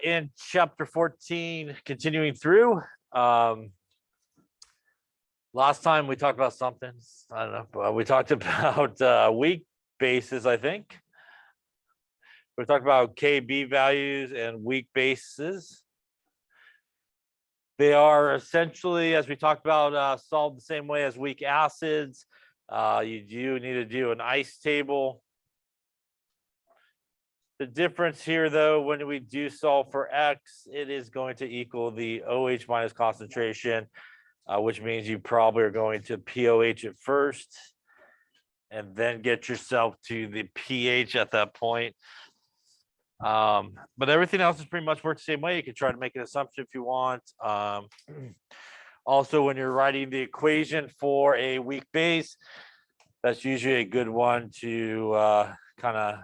in chapter 14, continuing through. Last time we talked about something, I don't know, but we talked about weak bases, I think. We talked about KB values and weak bases. They are essentially, as we talked about, solved the same way as weak acids. You do need to do an ice table. The difference here, though, when we do solve for X, it is going to equal the OH minus concentration, which means you probably are going to POH it first and then get yourself to the pH at that point. But everything else is pretty much works the same way. You can try to make an assumption if you want. Also, when you're writing the equation for a weak base, that's usually a good one to kind of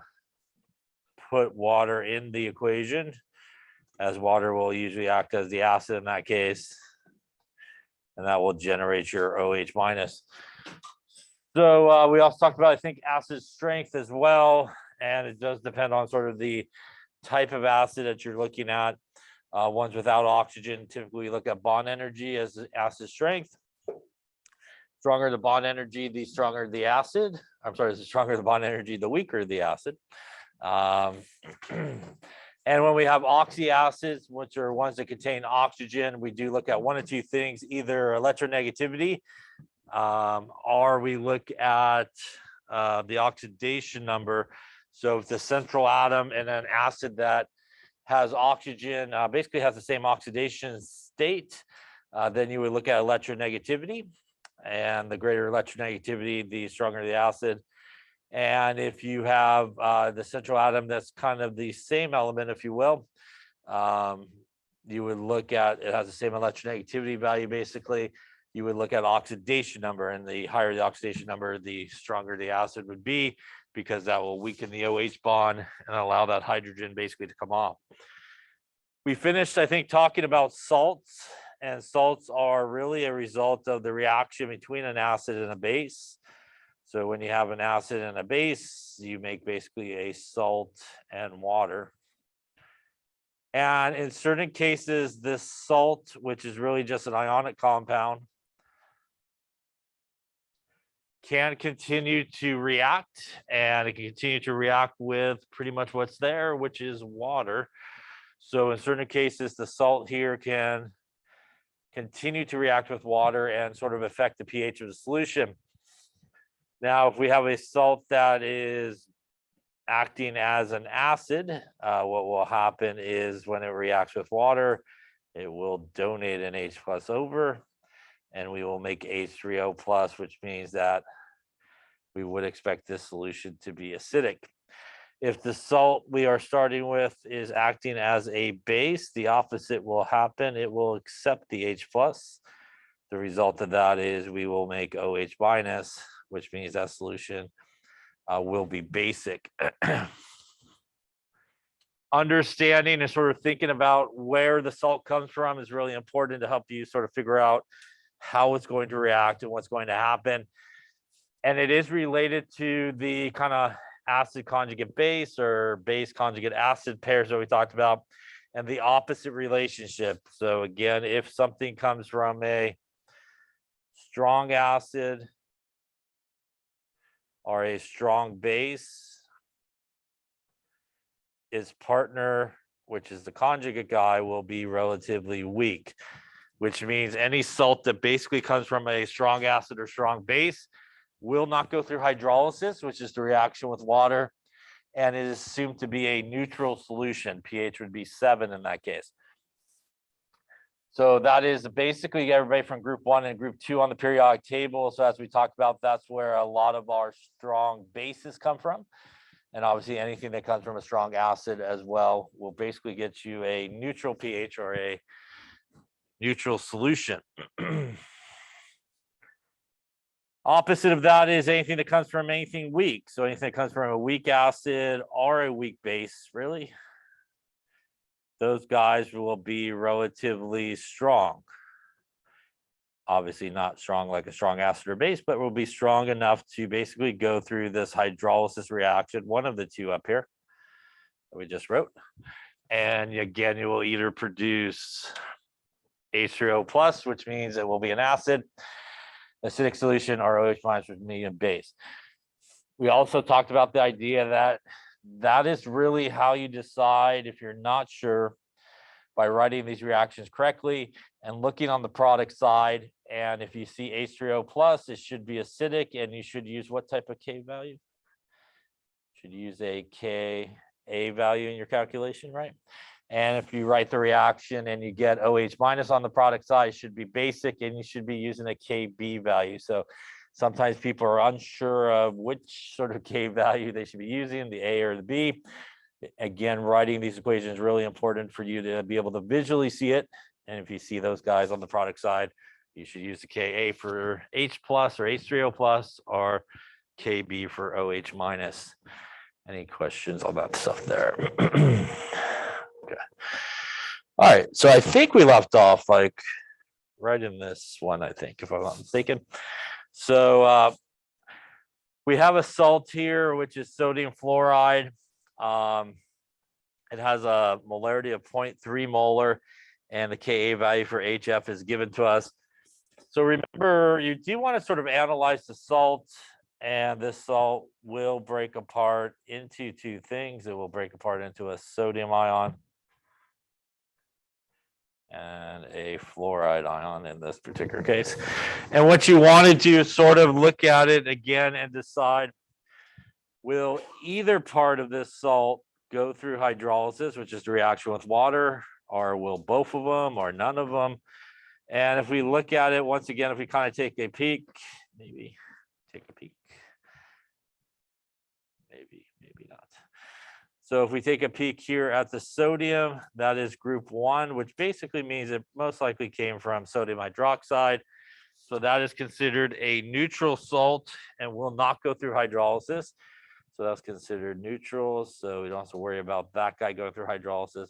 put water in the equation, as water will usually act as the acid in that case, and that will generate your OH minus. So we also talked about, I think, acid strength as well, and it does depend on sort of the type of acid that you're looking at. Ones without oxygen, typically we look at bond energy as acid strength. Stronger the bond energy, the stronger the acid. I'm sorry, the stronger the bond energy, the weaker the acid. And when we have oxy acids, which are ones that contain oxygen, we do look at one of two things: either electronegativity, or we look at the oxidation number. So if the central atom in an acid that has oxygen basically has the same oxidation state, then you would look at electronegativity, and the greater electronegativity, the stronger the acid. And if you have the central atom that's kind of the same element, if you will, you would look at, it has the same electronegativity value, basically. You would look at oxidation number, and the higher the oxidation number, the stronger the acid would be, because that will weaken the OH bond and allow that hydrogen basically to come off. We finished, I think, talking about salts, and salts are really a result of the reaction between an acid and a base. So when you have an acid and a base, you make basically a salt and water. And in certain cases, this salt, which is really just an ionic compound, can continue to react, and it can continue to react with pretty much what's there, which is water. So in certain cases, the salt here can continue to react with water and sort of affect the pH of the solution. Now, if we have a salt that is acting as an acid, what will happen is when it reacts with water, it will donate an H plus over, and we will make H3O plus, which means that we would expect this solution to be acidic. If the salt we are starting with is acting as a base, the opposite will happen. It will accept the H plus. The result of that is we will make OH minus, which means that solution will be basic. Understanding and sort of thinking about where the salt comes from is really important to help you sort of figure out how it's going to react and what's going to happen. And it is related to the kind of acid conjugate base or base conjugate acid pairs that we talked about, and the opposite relationship. So again, if something comes from a strong acid or a strong base, its partner, which is the conjugate guy, will be relatively weak, which means any salt that basically comes from a strong acid or strong base will not go through hydrolysis, which is the reaction with water, and it is assumed to be a neutral solution. pH would be 7 in that case. So that is basically everybody from group 1 and group 2 on the periodic table. So as we talked about, that's where a lot of our strong bases come from. And obviously anything that comes from a strong acid as well will basically get you a neutral pH or a neutral solution. Opposite of that is anything that comes from anything weak. So anything that comes from a weak acid or a weak base, really, those guys will be relatively strong. Obviously not strong like a strong acid or base, but will be strong enough to basically go through this hydrolysis reaction, one of the two up here that we just wrote. And again, you will either produce H3O plus, which means it will be an acid, acidic solution, or OH minus, which means a base. We also talked about the idea that that is really how you decide if you're not sure, by writing these reactions correctly and looking on the product side. And if you see H3O plus, it should be acidic, and you should use what type of K value? Should use a Ka value in your calculation, right? And if you write the reaction and you get OH minus on the product side, it should be basic, and you should be using a Kb value. So sometimes people are unsure of which sort of K value they should be using, the A or the B. Again, writing these equations is really important for you to be able to visually see it. And if you see those guys on the product side, you should use the Ka for H plus or H3O plus, or Kb for OH minus. Any questions on that stuff there? Okay. All right, so I think we left off like right in this one, I think, if I'm not mistaken. So we have a salt here, which is sodium fluoride. It has a molarity of 0.3 molar, and the Ka value for HF is given to us. So remember, you do want to sort of analyze the salt, and this salt will break apart into two things. It will break apart into a sodium ion and a fluoride ion in this particular case. And what you want to do is sort of look at it again and decide, will either part of this salt go through hydrolysis, which is the reaction with water, or will both of them, or none of them? And if we look at it, once again, if we kind of take a peek, maybe take a peek, maybe not. So if we take a peek here at the sodium, that is group 1, which basically means it most likely came from sodium hydroxide. So that is considered a neutral salt and will not go through hydrolysis. So that's considered neutral. So we don't have to worry about that guy going through hydrolysis.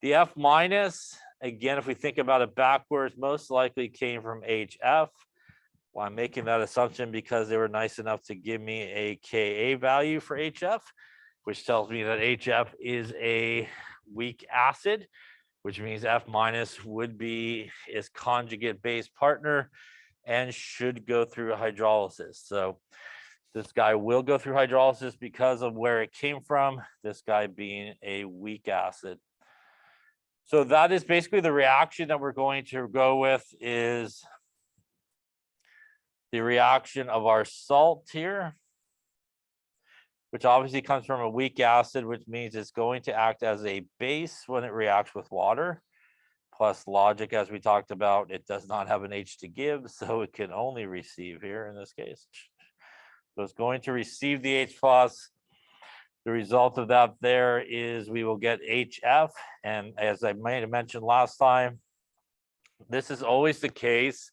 The F minus, again, if we think about it backwards, most likely came from HF. Well, I'm making that assumption because they were nice enough to give me a Ka value for HF, which tells me that HF is a weak acid, which means F minus would be its conjugate base partner and should go through hydrolysis. So this guy will go through hydrolysis because of where it came from, this guy being a weak acid. So that is basically the reaction that we're going to go with, is the reaction of our salt here, which obviously comes from a weak acid, which means it's going to act as a base when it reacts with water. Plus logic, as we talked about, it does not have an H to give, so it can only receive here in this case. So it's going to receive the H plus. The result of that there is we will get HF. And as I might have mentioned last time, this is always the case.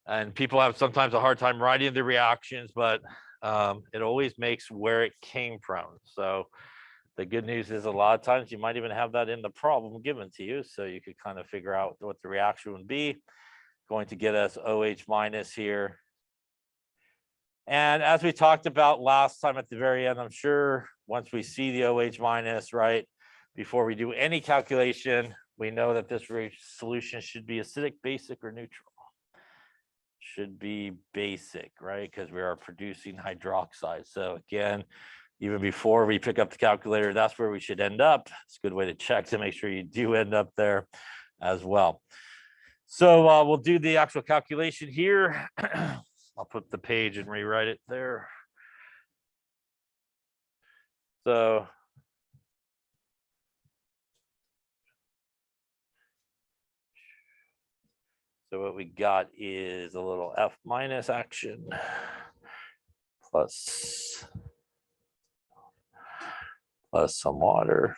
And people have sometimes a hard time writing the reactions, but it always makes where it came from. So the good news is a lot of times you might even have that in the problem given to you. So you could kind of figure out what the reaction would be. Going to get us OH minus here. And as we talked about last time at the very end, I'm sure once we see the OH minus, right, before we do any calculation, we know that this solution should be acidic, basic, or neutral. Should be basic, right? Because we are producing hydroxide. So again, even before we pick up the calculator, that's where we should end up. It's a good way to check to make sure you do end up there as well. So we'll do the actual calculation here. I'll put the page and rewrite it there. So what we got is a little F minus action plus some water.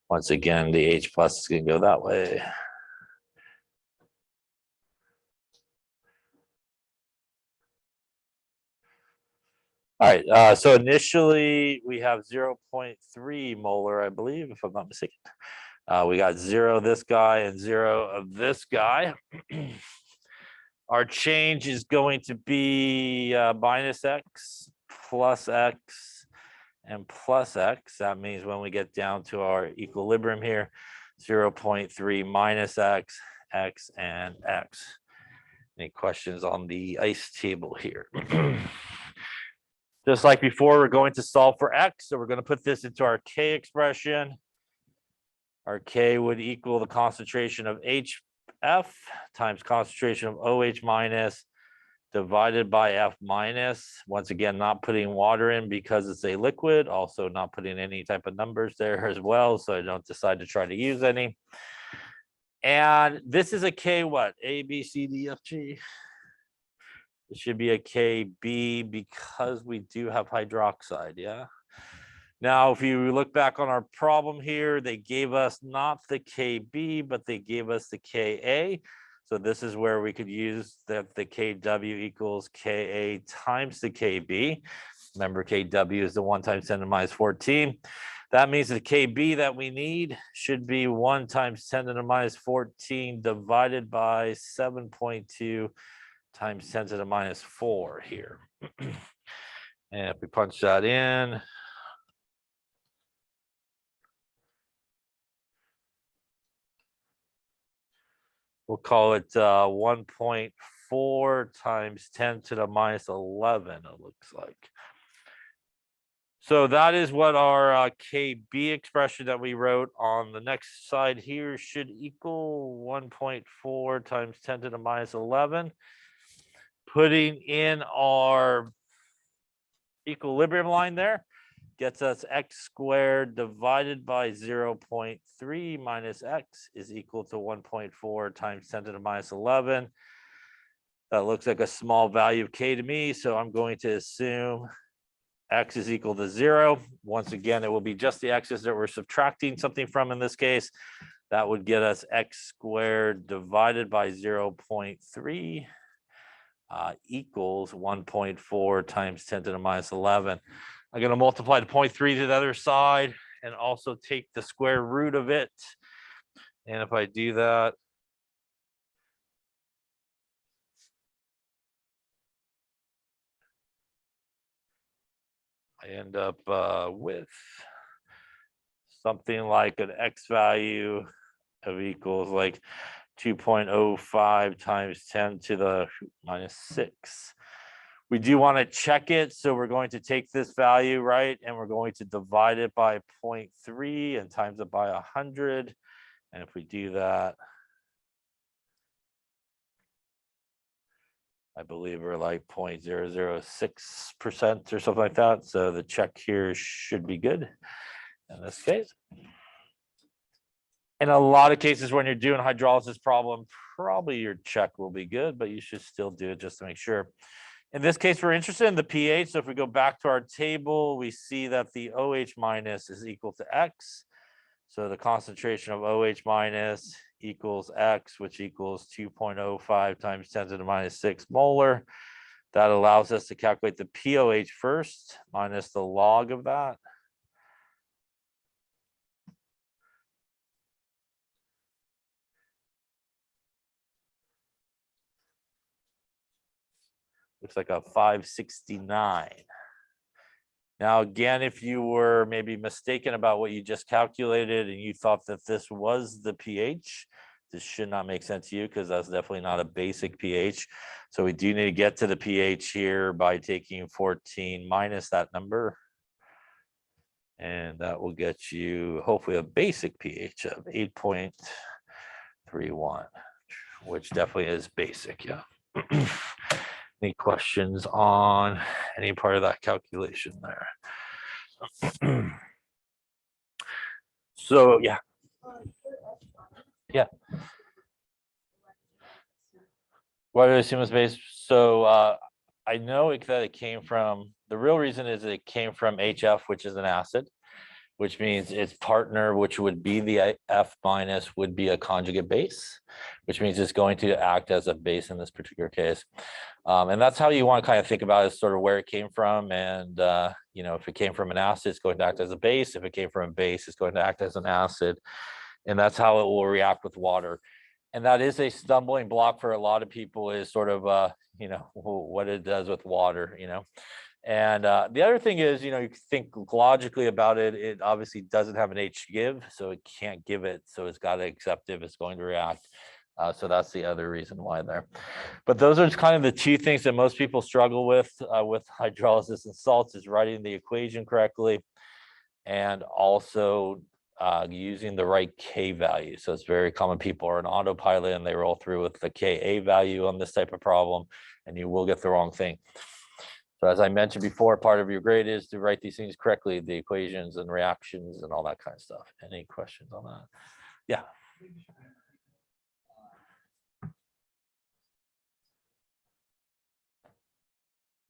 Once again, the H plus is going to go that way. All right, so initially we have 0.3 molar, I believe, if I'm not mistaken. We got 0 of this guy and 0 of this guy. Our change is going to be minus X plus X and plus X. That means when we get down to our equilibrium here, 0.3 minus X, X, and X. Any questions on the ice table here? Just like before, we're going to solve for X. So we're going to put this into our K expression. Our K would equal the concentration of HF times concentration of OH minus divided by F minus. Once again, not putting water in because it's a liquid. Also not putting any type of numbers there as well. So I don't decide to try to use any. And this is a K what? A, B, C, D, F, G. It should be a KB because we do have hydroxide, yeah? Now, if you look back on our problem here, they gave us not the KB, but they gave us the KA. So this is where we could use that the KW equals KA times the KB. Remember, KW is the 1 times 10 to the minus 14. That means the KB that we need should be 1 times 10 to the minus 14 divided by 7.2 times 10 to the minus 4 here. And if we punch that in, we'll call it 1.4 times 10 to the minus 11, it looks like. So that is what our KB expression that we wrote on the next side here should equal 1.4 times 10 to the minus 11. Putting in our equilibrium line there gets us x squared divided by 0.3 minus x is equal to 1.4 times 10 to the minus 11. That looks like a small value of K to me, so I'm going to assume x is equal to 0. Once again, it will be just the x's that we're subtracting something from in this case. That would get us x squared divided by 0.3 equals 1.4 times 10 to the minus 11. I'm going to multiply the 0.3 to the other side and also take the square root of it. And if I do that, I end up with something like an x value of equals like 2.05 times 10 to the minus 6. We do want to check it, so we're going to take this value, right, and we're going to divide it by 0.3 and times it by 100. And if we do that, I believe we're like 0.006% or something like that. So the check here should be good in this case. In a lot of cases, when you're doing hydrolysis problem, probably your check will be good, but you should still do it just to make sure. In this case, we're interested in the pH. So if we go back to our table, we see that the OH minus is equal to X. So the concentration of OH minus equals X, which equals 2.05 times 10 to the minus 6 molar. That allows us to calculate the pOH first, minus the log of that. Looks like a 569. Now, again, if you were maybe mistaken about what you just calculated and you thought that this was the pH, this should not make sense to you because that's definitely not a basic pH. So we do need to get to the pH here by taking 14 minus that number. And that will get you hopefully a basic pH of 8.31, which definitely is basic, yeah. Any questions on any part of that calculation there? So, yeah. Yeah. Why do I assume it's base? So I know that it came from, the real reason is it came from HF, which is an acid, which means its partner, which would be the F minus, would be a conjugate base, which means it's going to act as a base in this particular case. And that's how you want to kind of think about it, sort of where it came from. And, you know, if it came from an acid, it's going to act as a base. If it came from a base, it's going to act as an acid. And that's how it will react with water. And that is a stumbling block for a lot of people, is sort of, you know, what it does with water, you know. And the other thing is, you think logically about it, it obviously doesn't have an H to give, so it can't give it. So it's got to accept if it's going to react. So that's the other reason why there. But those are kind of the two things that most people struggle with hydrolysis and salts, is writing the equation correctly and also using the right K value. So it's very common. People are on autopilot and they roll through with the Ka value on this type of problem, and you will get the wrong thing. So as I mentioned before, part of your grade is to write these things correctly, the equations and reactions and all that kind of stuff. Any questions on that? Yeah.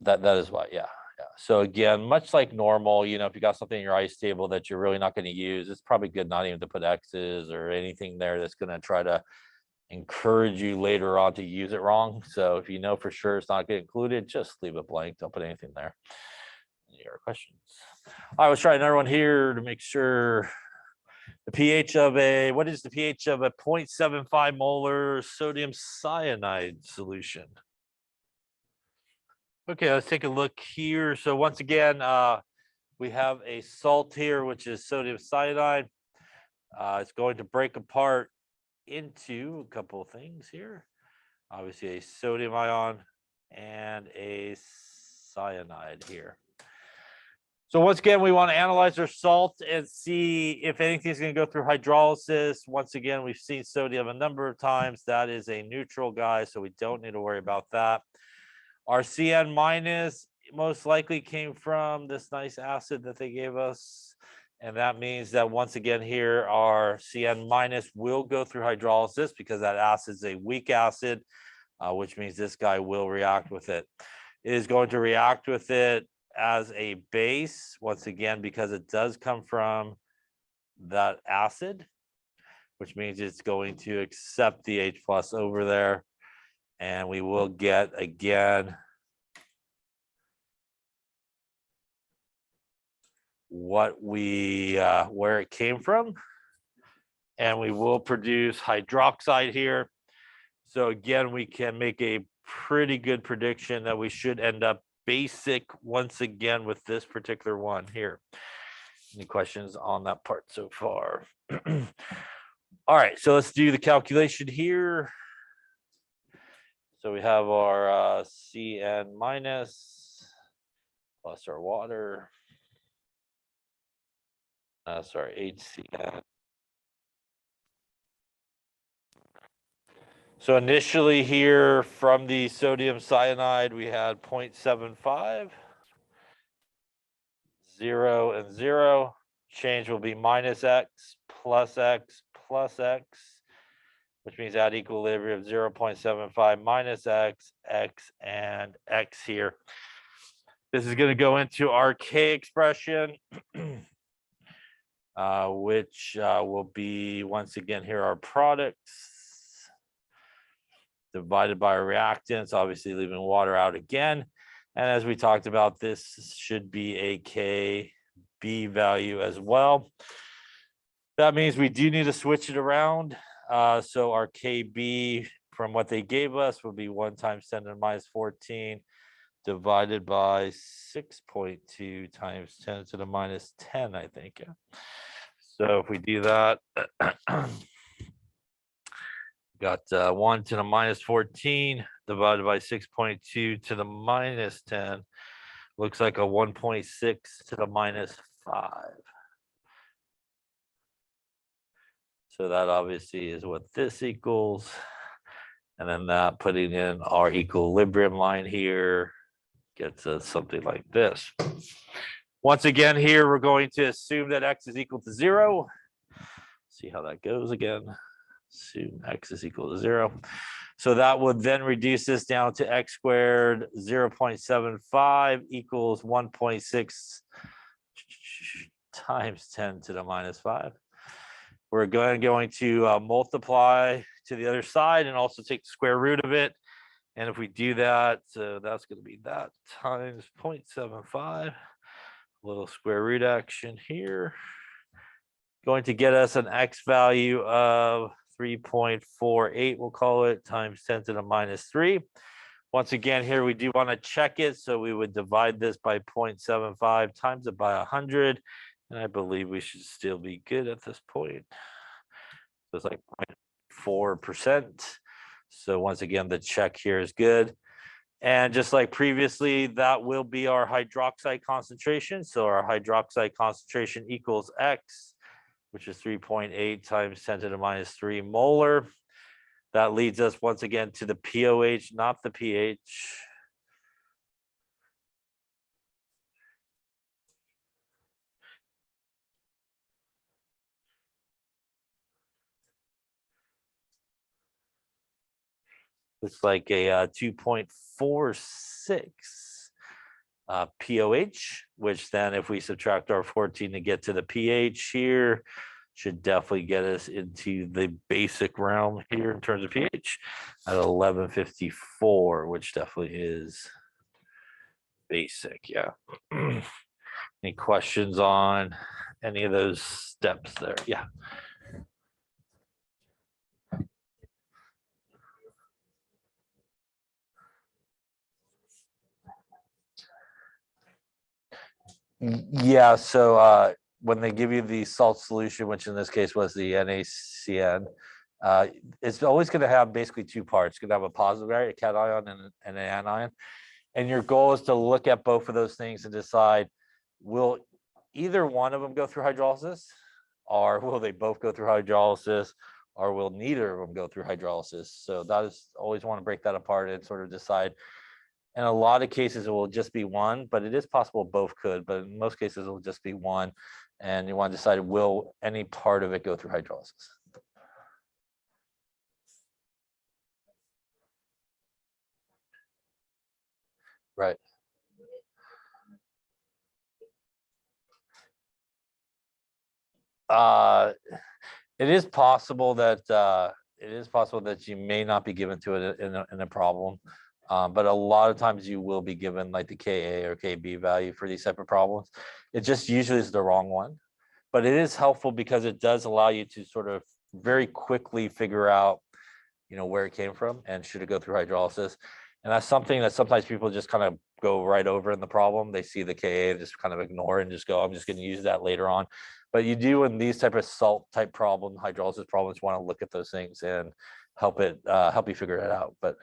That is why, yeah. So again, much like normal, if you got something in your ice table that you're really not going to use, it's probably good not even to put X's or anything there that's going to try to encourage you later on to use it wrong. So if you know for sure it's not getting included, just leave it blank. Don't put anything there. Any other questions? I was trying another one here to make sure. The pH of what is the pH of a 0.75 molar sodium cyanide solution? Okay, let's take a look here. So once again, we have a salt here, which is sodium cyanide. It's going to break apart into a couple of things here. Obviously a sodium ion and a cyanide here. So once again, we want to analyze our salt and see if anything's going to go through hydrolysis. Once again, we've seen sodium a number of times. That is a neutral guy, so we don't need to worry about that. Our Cn minus most likely came from this nice acid that they gave us. And that means that once again here, our Cn minus will go through hydrolysis because that acid is a weak acid, which means this guy will react with it. It is going to react with it as a base, once again, because it does come from that acid, which means it's going to accept the H plus over there. And we will get, again, where it came from. And we will produce hydroxide here. So again, we can make a pretty good prediction that we should end up basic once again with this particular one here. Any questions on that part so far? All right, so let's do the calculation here. So we have our Cn minus plus our water. HCN. So initially here from the sodium cyanide, we had 0.75, 0 and 0. Change will be minus X plus X plus X, which means at equilibrium 0.75 minus X, X, and X here. This is going to go into our K expression, which will be, once again, here our products divided by our reactants, obviously leaving water out again. And as we talked about, this should be a KB value as well. That means we do need to switch it around. So our KB from what they gave us would be 1 times 10 to the minus 14 divided by 6.2 times 10 to the minus 10, I think. Yeah. So if we do that, got 1 to the minus 14 divided by 6.2 to the minus 10. Looks like a 1.6 to the minus 5. So that obviously is what this equals. And then that, putting in our equilibrium line here, gets us something like this. Once again, here we're going to assume that X is equal to 0. See how that goes again. Assume X is equal to 0. So that would then reduce this down to X squared 0.75 equals 1.6 times 10 to the minus 5. We're going to multiply to the other side and also take the square root of it. And if we do that, so that's going to be that times 0.75, a little square root action here. Going to get us an X value of 3.48, we'll call it, times 10 to the minus 3, Once again, here we do want to check it. So we would divide this by 0.75 times it by 100. And I believe we should still be good at this point. So it's like 0.4%. So once again, the check here is good. And just like previously, that will be our hydroxide concentration. So our hydroxide concentration equals X, which is 3.8 times 10 to the minus 3 molar. That leads us once again to the POH, not the pH. Looks like a 2.46 POH, which then if we subtract our 14 to get to the pH here, should definitely get us into the basic realm here in terms of pH at 1154, which definitely is basic. Yeah. Any questions on any of those steps there? Yeah. Yeah, so when they give you the salt solution, which in this case was the NaCN, it's always going to have basically two parts. It's going to have a positive area, a cation, and an anion. And your goal is to look at both of those things and decide, will either one of them go through hydrolysis, or will they both go through hydrolysis, or will neither of them go through hydrolysis? So that is always want to break that apart and sort of decide. In a lot of cases, it will just be one, but it is possible both could, but in most cases, it will just be one. And you want to decide, will any part of it go through hydrolysis? Right. It is possible that you may not be given to it in a problem. But a lot of times you will be given like the Ka or Kb value for these type of problems. It just usually is the wrong one, but it is helpful because it does allow you to sort of very quickly figure out, where it came from and should it go through hydrolysis. And that's something that sometimes people just kind of go right over in the problem. They see the Ka and just kind of ignore it and just go, I'm just going to use that later on. But you do in these type of salt type problem, hydrolysis problems, want to look at those things and help you figure it out. But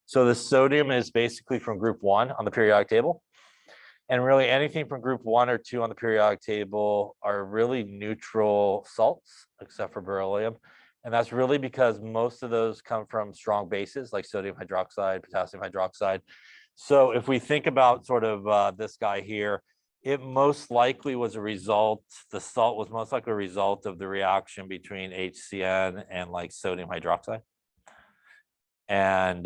so the sodium is basically from group 1 on the periodic table. And really anything from group 1 or 2 on the periodic table are really neutral salts, except for beryllium. And that's really because most of those come from strong bases like sodium hydroxide, potassium hydroxide. So if we think about sort of this guy here, it most likely was a result, the salt was most likely a result of the reaction between HCN and like sodium hydroxide. And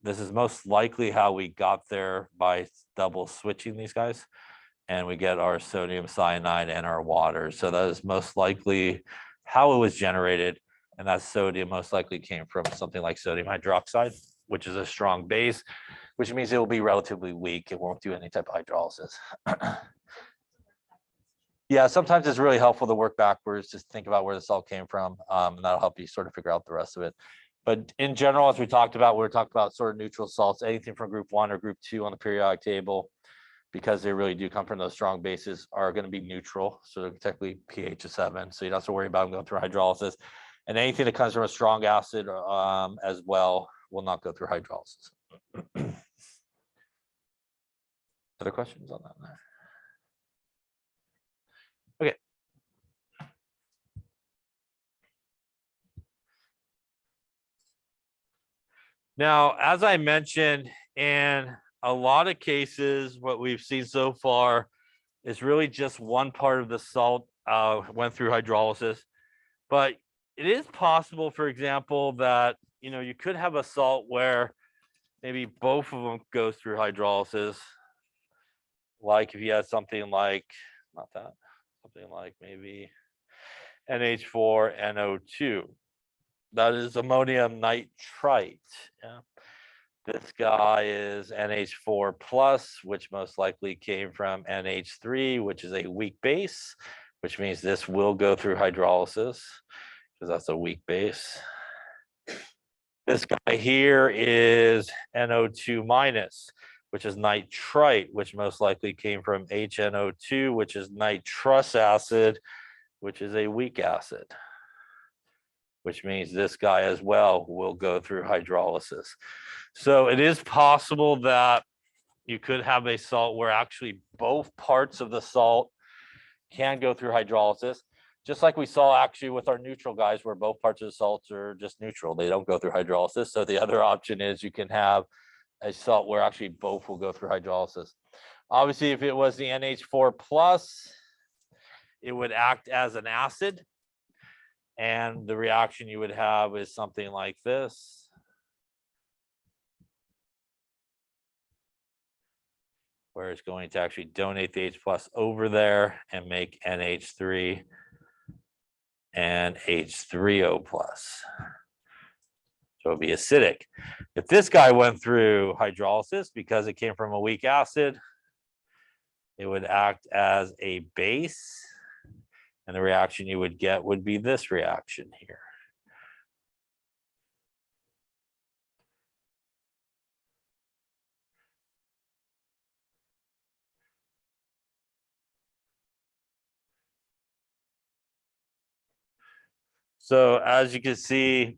this is most likely how we got there by double switching these guys. And we get our sodium cyanide and our water. So that is most likely how it was generated. And that sodium most likely came from something like sodium hydroxide, which is a strong base, which means it will be relatively weak. It won't do any type of hydrolysis. Yeah, sometimes it's really helpful to work backwards, just think about where the salt came from, and that'll help you sort of figure out the rest of it. But in general, as we talked about, we're talking about sort of neutral salts, anything from group 1 or group 2 on the periodic table, because they really do come from those strong bases, are going to be neutral. So they're technically pH of 7. So you don't have to worry about them going through hydrolysis. And anything that comes from a strong acid as well will not go through hydrolysis. Other questions on that? Okay. Now, as I mentioned, in a lot of cases, what we've seen so far is really just one part of the salt went through hydrolysis. But it is possible, for example, that you could have a salt where maybe both of them goes through hydrolysis. Like if you had something like, not that, something like maybe NH4NO2. That is ammonium nitrite. Yeah. This guy is NH4 plus, which most likely came from NH3, which is a weak base, which means this will go through hydrolysis. because that's a weak base. This guy here is NO2 minus, which is nitrite, which most likely came from HNO2, which is nitrous acid, which is a weak acid, which means this guy as well will go through hydrolysis. So it is possible that you could have a salt where actually both parts of the salt can go through hydrolysis, just like we saw actually with our neutral guys, where both parts of the salts are just neutral. They don't go through hydrolysis. So the other option is you can have a salt where actually both will go through hydrolysis. Obviously, if it was the NH4 plus, it would act as an acid. And the reaction you would have is something like this. Where it's going to actually donate the H plus over there and make NH3 and H3O plus. So it'll be acidic. If this guy went through hydrolysis because it came from a weak acid, it would act as a base. And the reaction you would get would be this reaction here. So as you can see,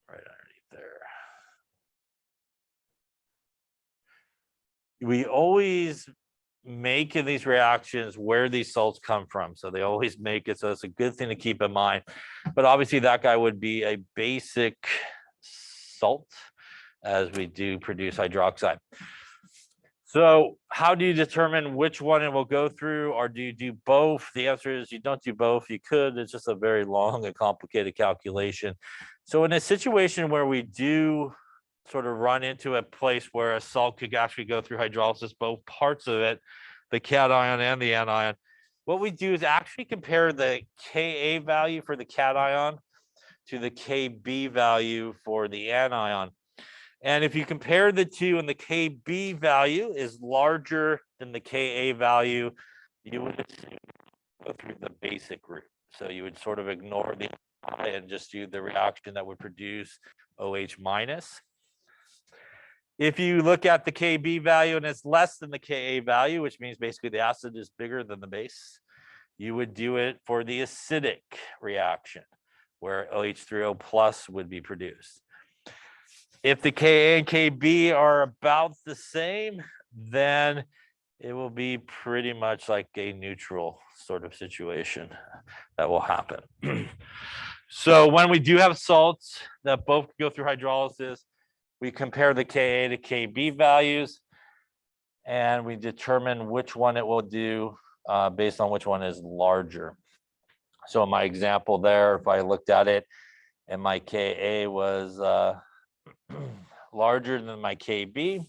right underneath there, we always make in these reactions where these salts come from. So they always make it, so it's a good thing to keep in mind. But obviously that guy would be a basic salt, as we do produce hydroxide. So how do you determine which one it will go through, or do you do both? The answer is you don't do both. You could, it's just a very long and complicated calculation. So in a situation where we do sort of run into a place where a salt could actually go through hydrolysis, both parts of it, the cation and the anion, what we do is actually compare the Ka value for the cation to the Kb value for the anion. And if you compare the two and the Kb value is larger than the Ka value, you would assume go through the basic route. So you would sort of ignore the I and just do the reaction that would produce OH minus. If you look at the Kb value and it's less than the Ka value, which means basically the acid is bigger than the base, you would do it for the acidic reaction, where OH3O plus would be produced. If the Ka and Kb are about the same, then it will be pretty much like a neutral sort of situation that will happen. So when we do have salts that both go through hydrolysis, we compare the Ka to Kb values, and we determine which one it will do based on which one is larger. So in my example there, if I looked at it and my Ka was larger than my Kb,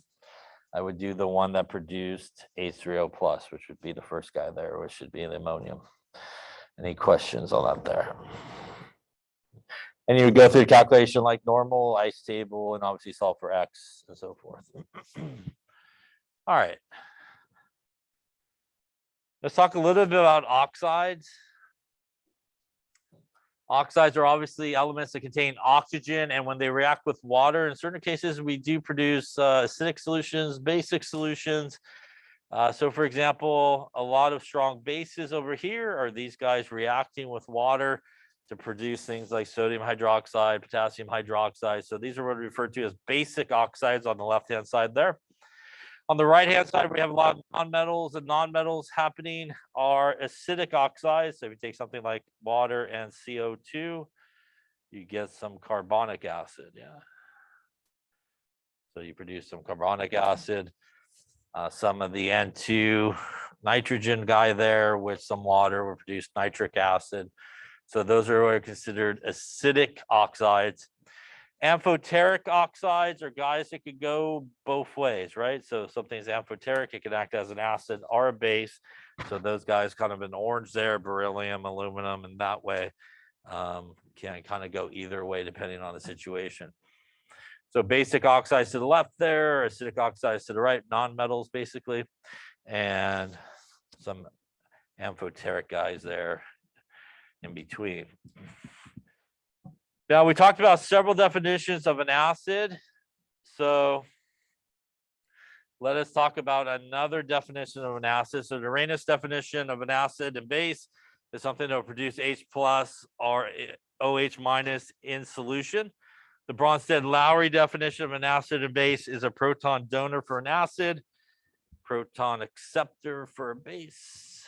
I would do the one that produced H3O plus, which would be the first guy there, which should be the ammonium. Any questions on that there? And you would go through the calculation like normal, ice table, and obviously solve for X and so forth. All right. Let's talk a little bit about oxides. Oxides are obviously elements that contain oxygen, and when they react with water, in certain cases, we do produce acidic solutions, basic solutions. So for example, a lot of strong bases over here are these guys reacting with water to produce things like sodium hydroxide, potassium hydroxide. So these are what we refer to as basic oxides on the left-hand side there. On the right-hand side, we have a lot of nonmetals, and nonmetals happening are acidic oxides. So if you take something like water and CO2, you get some carbonic acid. Yeah. So you produce some carbonic acid. Some of the N2 nitrogen guy there with some water will produce nitric acid. So those are what are considered acidic oxides. Amphoteric oxides are guys that could go both ways, right? So if something's amphoteric, it can act as an acid or a base. So those guys kind of in orange there, beryllium, aluminum, and that way can kind of go either way depending on the situation. So basic oxides to the left there, acidic oxides to the right, nonmetals basically, and some amphoteric guys there in between. Now, we talked about several definitions of an acid. So let us talk about another definition of an acid. So the Arrhenius definition of an acid and base is something that will produce H plus or OH minus in solution. The Bronsted-Lowry definition of an acid and base is a proton donor for an acid, proton acceptor for a base.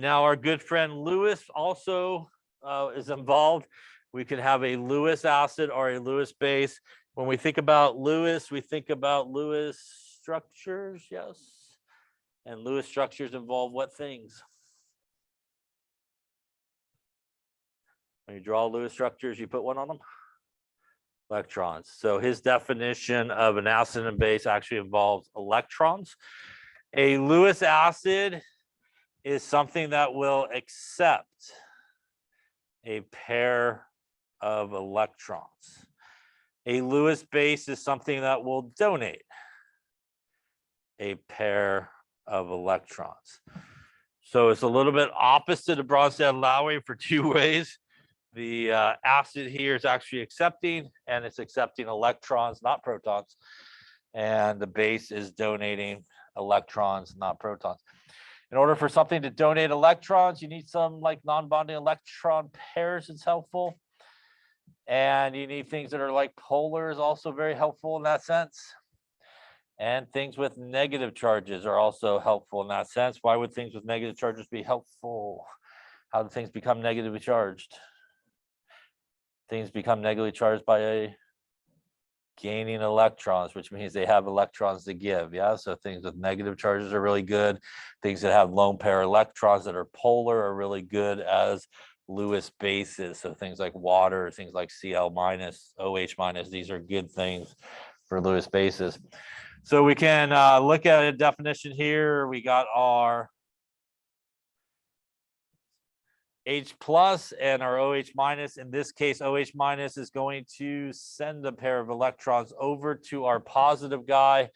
Now, our good friend Lewis also is involved. We can have a Lewis acid or a Lewis base. When we think about Lewis, we think about Lewis structures, yes. And Lewis structures involve what things? When you draw Lewis structures, you put one on them? Electrons. So his definition of an acid and base actually involves electrons. A Lewis acid is something that will accept a pair of electrons. A Lewis base is something that will donate a pair of electrons. So it's a little bit opposite of Bronsted-Lowry for two ways. The acid here is actually accepting, and it's accepting electrons, not protons. And the base is donating electrons, not protons. In order for something to donate electrons, you need some like non-bonding electron pairs. It's helpful. And you need things that are like polar is also very helpful in that sense. And things with negative charges are also helpful in that sense. Why would things with negative charges be helpful? How do things become negatively charged? Things become negatively charged by gaining electrons, which means they have electrons to give. Yeah, so things with negative charges are really good. Things that have lone pair electrons that are polar are really good as Lewis bases. So things like water, things like Cl minus, OH minus, these are good things for Lewis bases. So we can look at a definition here. We got our H plus and our OH minus. In this case, OH minus is going to send a pair of electrons over to our positive guy.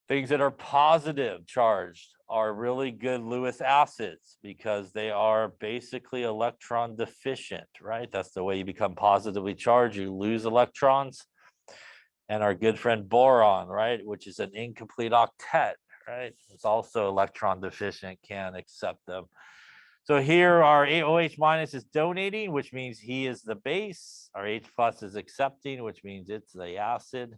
Things that are positive charged are really good Lewis acids because they are basically electron deficient, right? That's the way you become positively charged. You lose electrons. And our good friend boron, right, which is an incomplete octet, right? It's also electron deficient, can't accept them. So here our OH minus is donating, which means he is the base. Our H plus is accepting, which means it's the acid.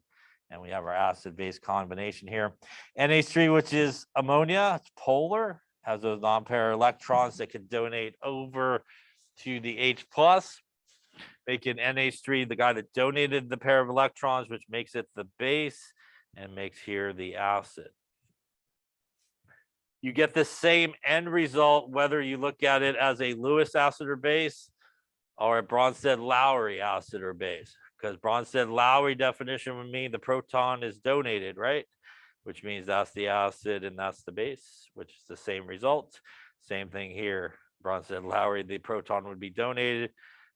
And we have our acid-base combination here. NH3, which is ammonia, it's polar, has those non-pair electrons that can donate over to the H plus, making NH3 the guy that donated the pair of electrons, which makes it the base and makes here the acid. You get the same end result whether you look at it as a Lewis acid or base or a Bronsted-Lowry acid or base, because Bronsted-Lowry definition would mean the proton is donated, right? Which means that's the acid and that's the base, which is the same result. Same thing here. Bronsted-Lowry, the proton would be donated,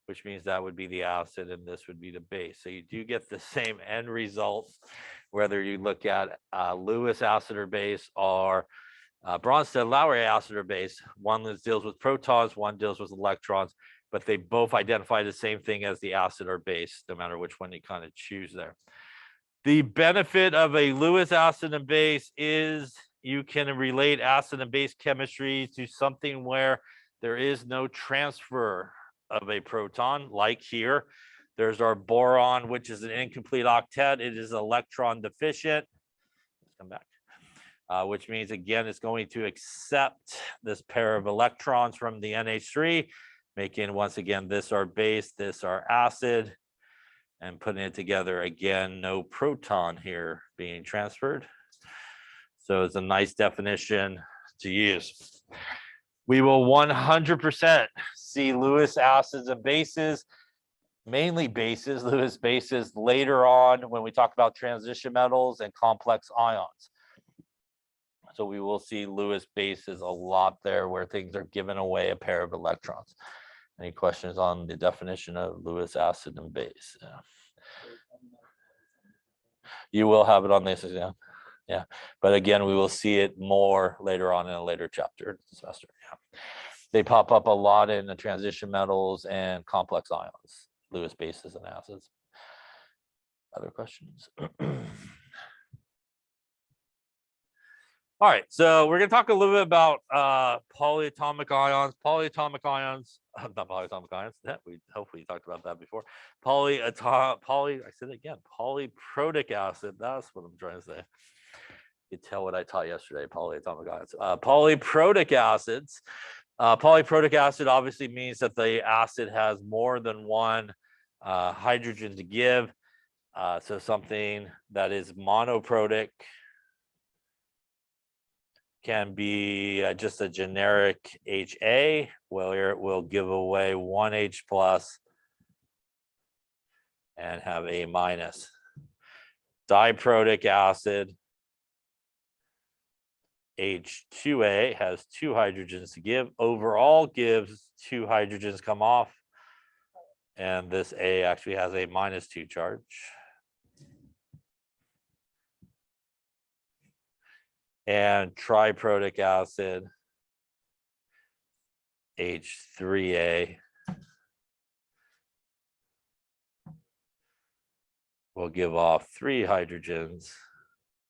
which means that would be the acid and this would be the base. So you do get the same end result whether you look at Lewis acid or base or Bronsted-Lowry acid or base. One deals with protons, one deals with electrons, but they both identify the same thing as the acid or base, no matter which one you kind of choose there. The benefit of a Lewis acid and base is you can relate acid and base chemistry to something where there is no transfer of a proton, like here. There's our boron, which is an incomplete octet. It is electron deficient. Let's come back. Which means, again, it's going to accept this pair of electrons from the NH3, making, once again, this our base, this our acid, and putting it together, again, no proton here being transferred. So it's a nice definition to use. We will 100% see Lewis acids and bases, mainly bases, Lewis bases, later on when we talk about transition metals and complex ions. So we will see Lewis bases a lot there where things are giving away a pair of electrons. Any questions on the definition of Lewis acid and base? Yeah. You will have it on this exam. Yeah. But again, we will see it more later on in a later chapter semester. Yeah. They pop up a lot in the transition metals and complex ions, Lewis bases and acids. Other questions? All right, so we're going to talk a little bit about polyatomic ions. Polyatomic ions, not polyatomic ions. Yeah, we hopefully talked about that before. I said it again. Polyprotic acid. That's what I'm trying to say. You tell what I taught yesterday. Polyatomic ions. Polyprotic acids. Polyprotic acid obviously means that the acid has more than one hydrogen to give. So something that is monoprotic can be just a generic HA, where it will give away one H plus and have A minus. Diprotic acid, H2A, has two hydrogens to give. Overall gives two hydrogens come off. And this A actually has a -2 charge. And triprotic acid, H3A, will give off 3 hydrogens,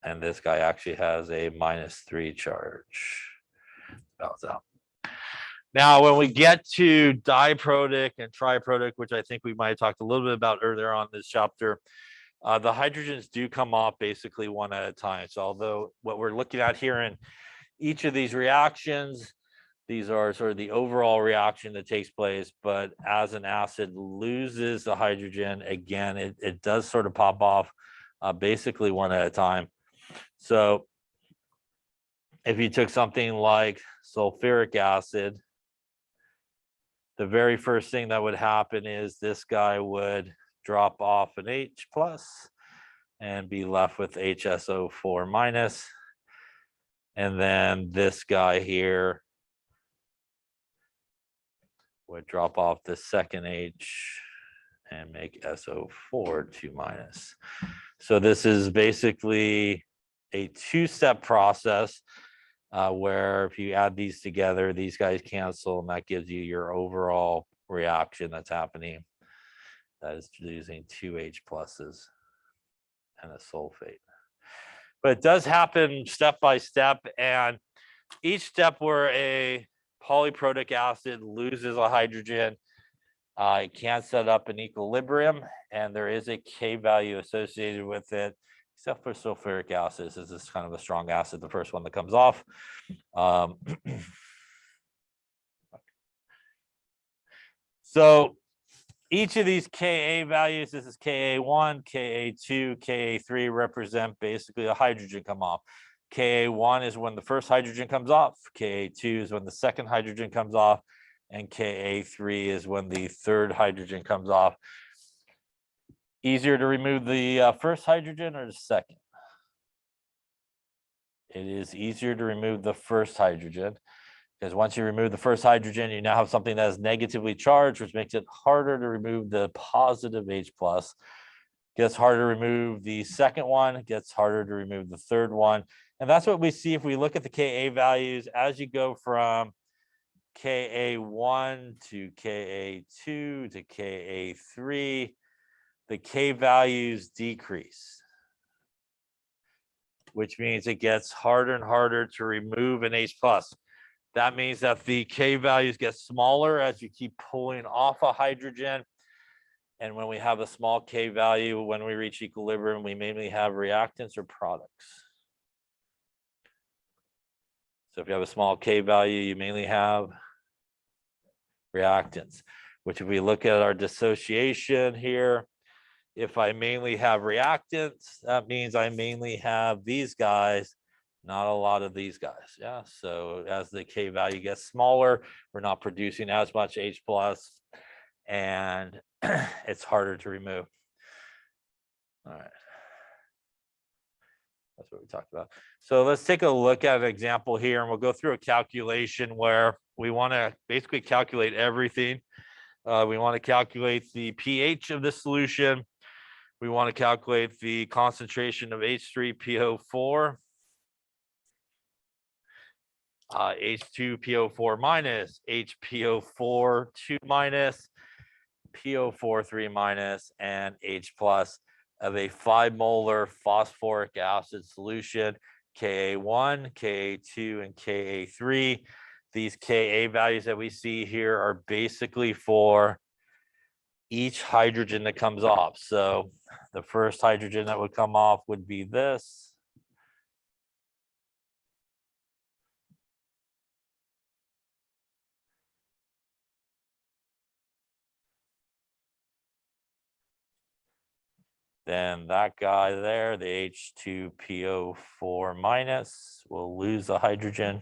and this guy actually has a -3 charge. Balance out. Now, when we get to diprotic and triprotic, which I think we might have talked a little bit about earlier on this chapter, the hydrogens do come off basically one at a time. So although what we're looking at here in each of these reactions, these are sort of the overall reaction that takes place, but as an acid loses the hydrogen, again, it does sort of pop off basically one at a time. So if you took something like sulfuric acid, the very first thing that would happen is this guy would drop off an H plus and be left with HSO4 minus. And then this guy here would drop off the second H and make SO4 2 minus. So this is basically a two-step process where if you add these together, these guys cancel, and that gives you your overall reaction that's happening. That is using 2 H pluses and a sulfate. But it does happen step by step, and each step where a polyprotic acid loses a hydrogen, it can set up an equilibrium, and there is a K value associated with it, except for sulfuric acid. This is kind of a strong acid, the first one that comes off. So each of these Ka values, this is Ka1, Ka2, Ka3, represent basically a hydrogen come off. Ka1 is when the first hydrogen comes off, Ka2 is when the second hydrogen comes off, and Ka3 is when the third hydrogen comes off. Easier to remove the first hydrogen or the second? It is easier to remove the first hydrogen, because once you remove the first hydrogen, you now have something that is negatively charged, which makes it harder to remove the positive H plus. Gets harder to remove the second one, gets harder to remove the third one. And that's what we see if we look at the Ka values as you go from Ka1 to Ka2 to Ka3, the K values decrease, which means it gets harder and harder to remove an H plus. That means that the K values get smaller as you keep pulling off a hydrogen. And when we have a small K value, when we reach equilibrium, we mainly have reactants or products. So if you have a small K value, you mainly have reactants, which if we look at our dissociation here, if I mainly have reactants, that means I mainly have these guys, not a lot of these guys. Yeah. So as the K value gets smaller, we're not producing as much H plus, and it's harder to remove. All right. That's what we talked about. So let's take a look at an example here, and we'll go through a calculation where we want to basically calculate everything. We want to calculate the pH of the solution. We want to calculate the concentration of H3PO4. H2PO4 minus, HPO4 2 minus, PO4 3 minus, and H plus of a 5 molar phosphoric acid solution, Ka1, Ka2, and Ka3. These Ka values that we see here are basically for each hydrogen that comes off. So the first hydrogen that would come off would be this. Then that guy there, the H2PO4 minus, will lose a hydrogen.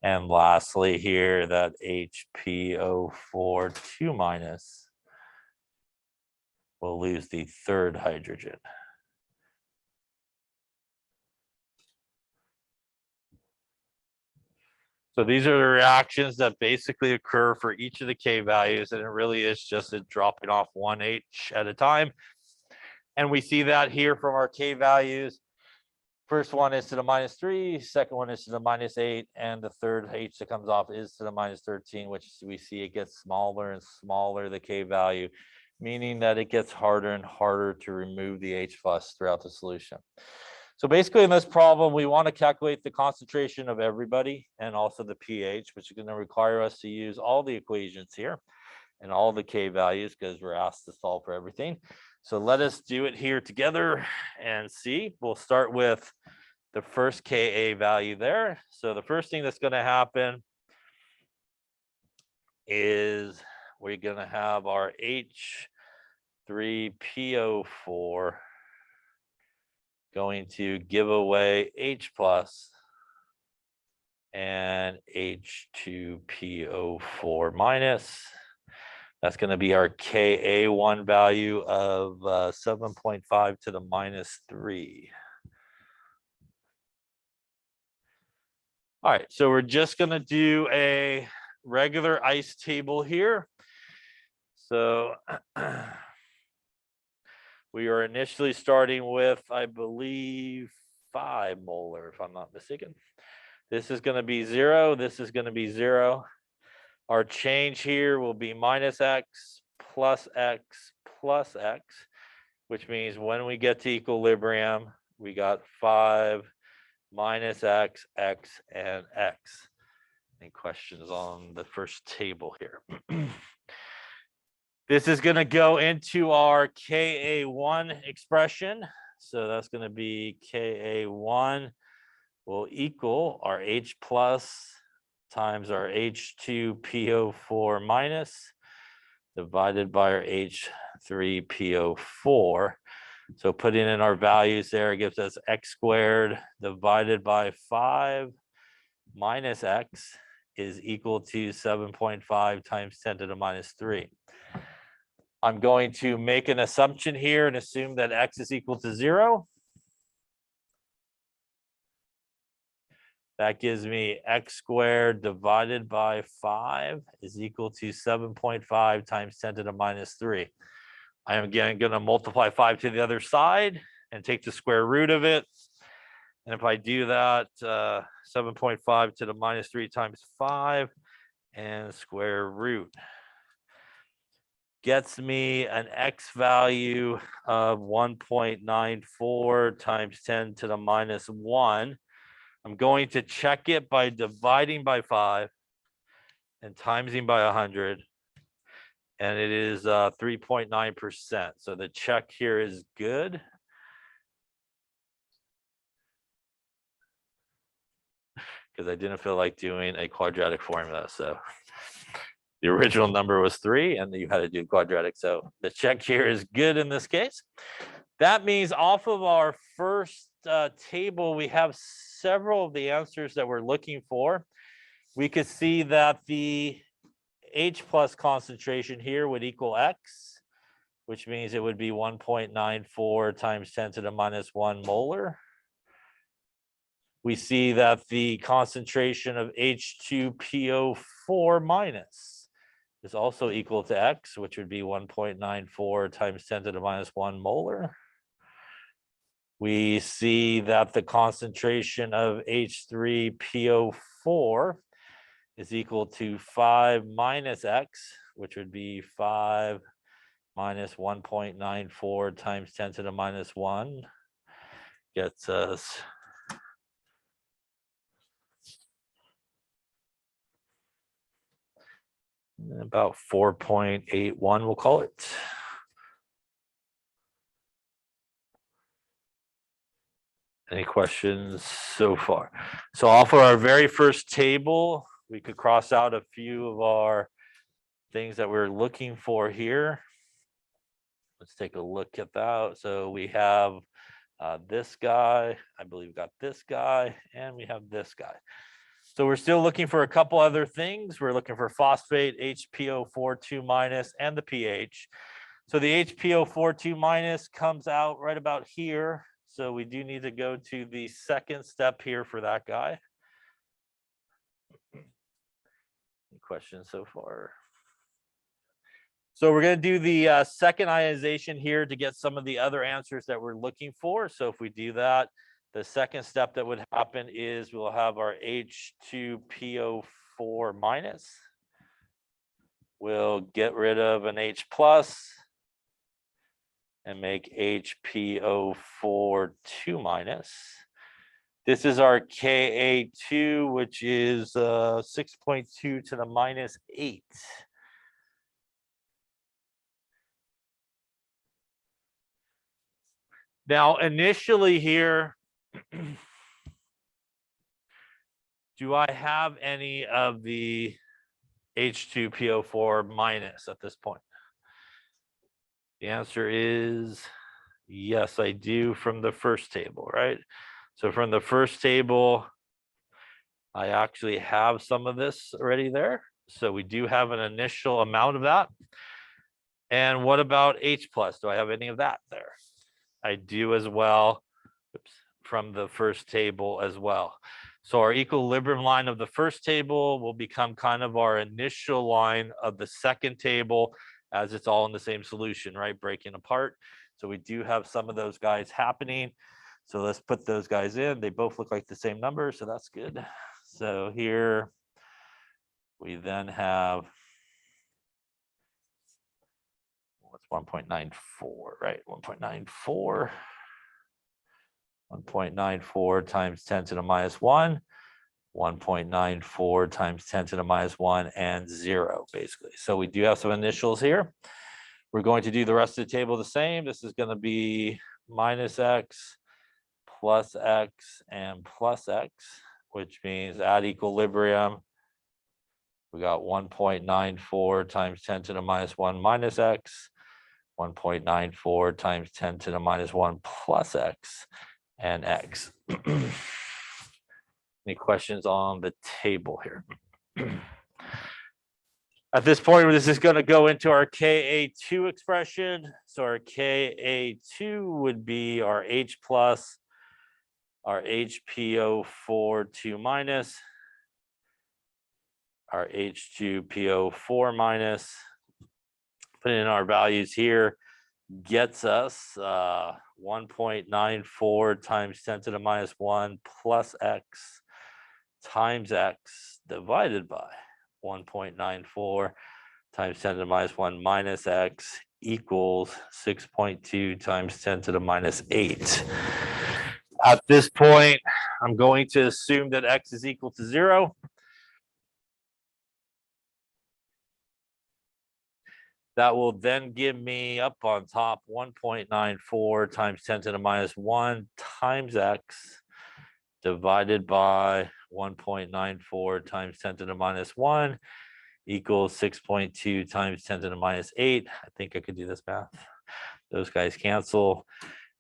And lastly here, that HPO4 2 minus will lose the third hydrogen. So these are the reactions that basically occur for each of the K values, and it really is just a dropping off one H at a time. And we see that here from our K values. First one is to the -3, second one is to the -8, and the third H that comes off is to the -13, which we see it gets smaller and smaller, the K value, meaning that it gets harder and harder to remove the H plus throughout the solution. So basically in this problem, we want to calculate the concentration of everybody and also the pH, which is going to require us to use all the equations here and all the K values because we're asked to solve for everything. So let us do it here together and see. We'll start with the first Ka value there. So the first thing that's going to happen is we're going to have our H3PO4 going to give away H plus and H2PO4 minus. That's going to be our Ka1 value of 7.5 to the -3. All right, so we're just going to do a regular ice table here. So we are initially starting with, I believe, 5 molar, if I'm not mistaken. This is going to be 0. This is going to be 0. Our change here will be -x plus x plus x, which means when we get to equilibrium, we got 5 minus x, x, and x. Any questions on the first table here? This is going to go into our Ka1 expression. So that's going to be Ka1 will equal our H plus times our H2PO4 minus divided by our H3PO4. So putting in our values there gives us x squared divided by 5 minus x is equal to 7.5 times 10 to the -3. I'm going to make an assumption here and assume that x is equal to 0. That gives me x squared divided by 5 is equal to 7.5 times 10 to the -3. I am again going to multiply 5 to the other side and take the square root of it. And if I do that, 7.5 to the -3 times 5 and square root gets me an x value of 1.94 times 10 to the -1. I'm going to check it by dividing by 5 and timesing by 100. And it is 3.9%. So the check here is good. Because I didn't feel like doing a quadratic formula. So the original number was 3 and you had to do quadratic. So the check here is good in this case. That means off of our first table, we have several of the answers that we're looking for. We could see that the H plus concentration here would equal x, which means it would be 1.94 times 10 to the -1 molar. we see that the concentration of H2PO4 minus is also equal to X, which would be 1.94 times 10 to the minus 1 molar. We see that the concentration of H3PO4 is equal to 5 minus X, which would be 5 minus 1.94 times 10 to the minus 1. Gets us about 4.81, we'll call it. Any questions so far? So off of our very first table, we could cross out a few of our things that we're looking for here. Let's take a look at that. So we have this guy, I believe we got this guy, and we have this guy. So we're still looking for a couple other things. We're looking for phosphate, HPO42 minus, and the pH. So the HPO42 minus comes out right about here. So we do need to go to the second step here for that guy. Any questions so far? So we're going to do the second ionization here to get some of the other answers that we're looking for. So if we do that, the second step that would happen is we'll have our H2PO4 minus. We'll get rid of an H plus and make HPO4 2 minus. This is our Ka2, which is 6.2 to the minus 8. Now, initially here, do I have any of the H2PO4 minus at this point? The answer is yes, I do from the first table, right? So from the first table, I actually have some of this already there. So we do have an initial amount of that. And what about H plus? Do I have any of that there? I do as well. Oops, from the first table as well. So our equilibrium line of the first table will become kind of our initial line of the second table, as it's all in the same solution, right? Breaking apart. So we do have some of those guys happening. So let's put those guys in. They both look like the same number, so that's good. So here we then have, what's 1.94, right? 1.94. 1.94 times 10 to the minus 1, 1.94 times 10 to the minus 1, and 0, basically. So we do have some initials here. We're going to do the rest of the table the same. This is going to be minus X, plus X, and plus X, which means at equilibrium, we got 1.94 times 10 to the minus 1 minus X, 1.94 times 10 to the minus 1 plus X, and X. Any questions on the table here? At this point, this is going to go into our Ka2 expression. So our Ka2 would be our H plus, our HPO4 2 minus, our H2PO4 minus. Putting in our values here gets us 1.94 times 10 to the minus 1 plus X times X divided by 1.94 times 10 to the minus 1 minus X equals 6.2 times 10 to the minus 8. At this point, I'm going to assume that X is equal to 0. That will then give me up on top 1.94 times 10 to the minus 1 times X divided by 1.94 times 10 to the minus 1 equals 6.2 times 10 to the minus 8. I think I could do this math. Those guys cancel.